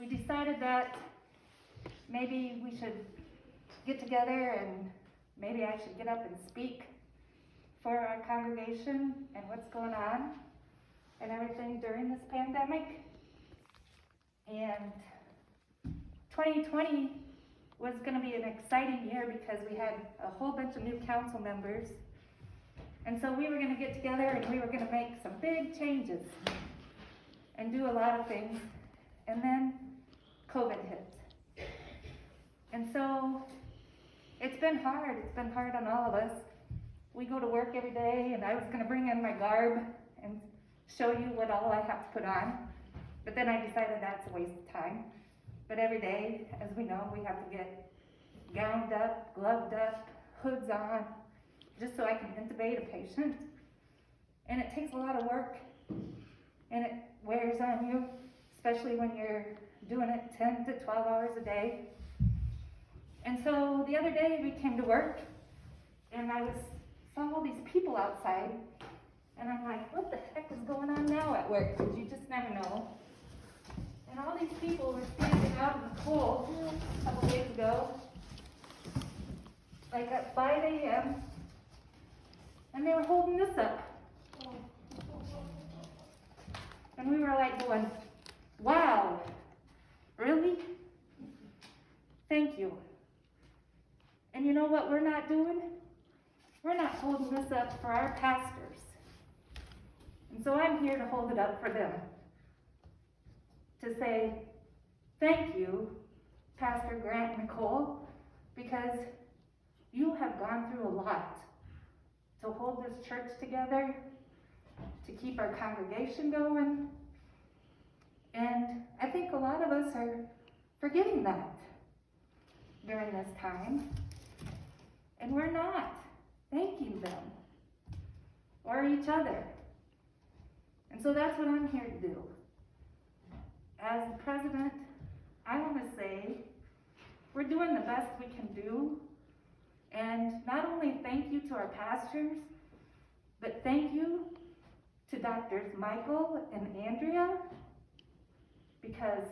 we decided that maybe we should get together and maybe I should get up and speak for our congregation and what's going on and everything during this pandemic. And 2020 was going to be an exciting year because we had a whole bunch of new council members. And so we were going to get together and we were going to make some big changes and do a lot of things. And then COVID hit. And so it's been hard. It's been hard on all of us. We go to work every day, and I was going to bring in my garb and show you what all I have to put on. But then I decided that's a waste of time. But every day, as we know, we have to get gowned up, gloved up, hoods on, just so I can intubate a patient. And it takes a lot of work, and it wears on you, especially when you're doing it 10 to 12 hours a day. And so the other day we came to work, and I saw all these people outside, and I'm like, what the heck is going on now at work? Because you just never know. And all these people were standing out in the cold a couple days ago, like at 5 a.m., and they were holding this up. And we were like going, wow, really? Thank you. And you know what we're not doing? We're not holding this up for our pastors. And so I'm here to hold it up for them. To say, thank you, Pastor Grant and Nicole, because you have gone through a lot to hold this church together, to keep our congregation going. And I think a lot of us are forgetting that during this time. And we're not thanking them or each other. And so that's what I'm here to do. As the president, I want to say we're doing the best we can do. And not only thank you to our pastors, but thank you to Doctors Michael and Andrea, because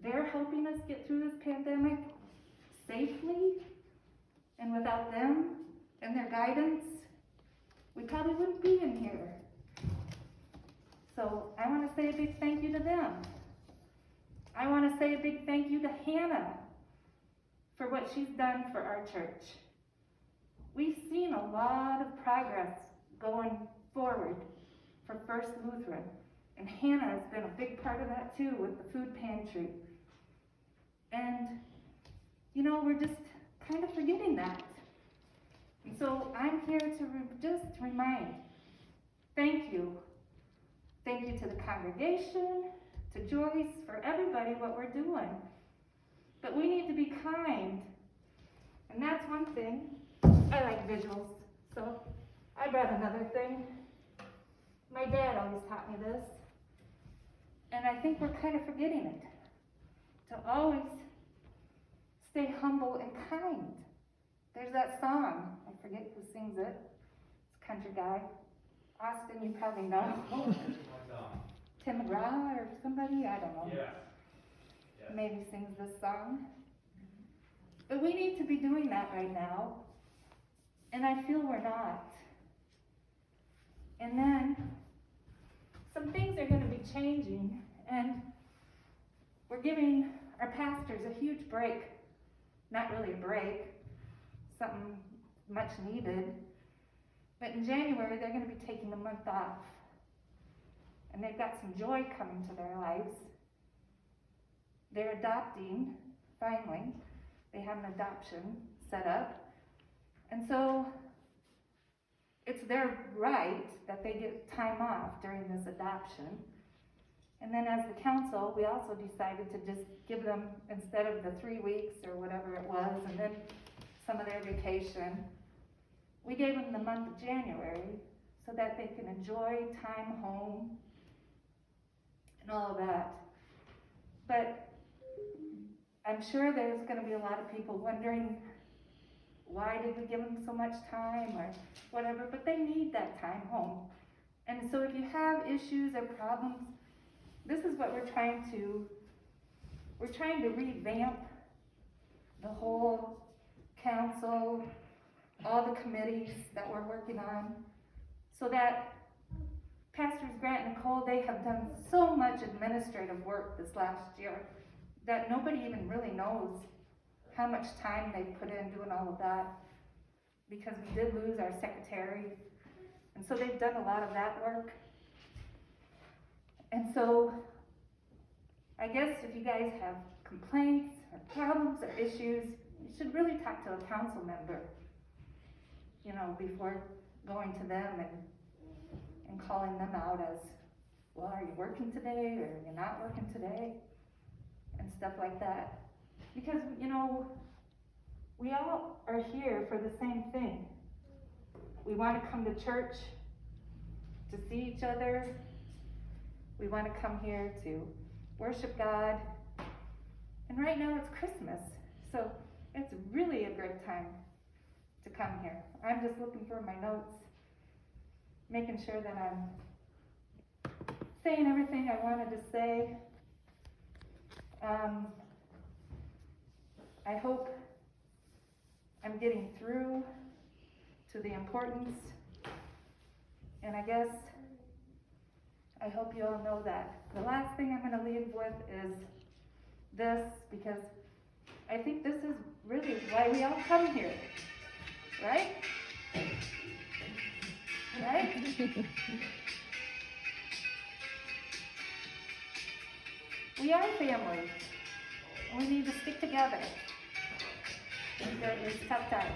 they're helping us get through this pandemic safely. And without them and their guidance, we probably wouldn't be in here. So I want to say a big thank you to them. I want to say a big thank you to Hannah for what she's done for our church. We've seen a lot of progress going forward for First Lutheran, and Hannah has been a big part of that too with the food pantry. And you know, we're just kind of forgetting that. And so I'm here to just remind, thank you. Thank you to the congregation, to Joyce, for everybody, what we're doing. But we need to be kind. And that's one thing. I like visuals, so I brought another thing. My dad always taught me this. And I think we're kind of forgetting it. To always stay humble and kind. There's that song. I forget who sings it. It's a country guy. Austin, you probably know. Tim McGraw or somebody, I don't know. Yeah. Maybe sings this song. But we need to be doing that right now. And I feel we're not. And then some things are going to be changing, and we're giving our pastors a huge break. Not really a break, something much needed. But in January, they're going to be taking a month off. And they've got some joy coming to their lives. They're adopting, finally. They have an adoption set up. And so it's their right that they get time off during this adoption. And then as the council, we also decided to just give them, instead of the 3 weeks or whatever it was, and then some of their vacation, we gave them the month of January so that they can enjoy time home and all of that. But I'm sure there's going to be a lot of people wondering, why did we give them so much time or whatever, but they need that time home. And so if you have issues or problems, this is what we're trying to we're trying to revamp the whole council, all the committees that we're working on, so that Pastors Grant and Nicole, they have done so much administrative work this last year that nobody even really knows how much time they've put in doing all of that, because we did lose our secretary, and so they've done a lot of that work. And so I guess if you guys have complaints or problems or issues, you should really talk to a council member, you know, before going to them and calling them out as, well, are you working today, or you're not working today, and stuff like that. Because, you know, we all are here for the same thing. We want to come to church to see each other. We want to come here to worship God. And right now it's Christmas, so it's really a great time to come here. I'm just looking for my notes, making sure that I'm saying everything I wanted to say. I hope I'm getting through to the importance, and I guess I hope you all know that. The last thing I'm going to leave with is this, because I think this is really why we all come here, right? Right? We are family, and we need to stick together during these tough times.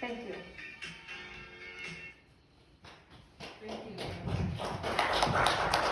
Thank you. Thank you.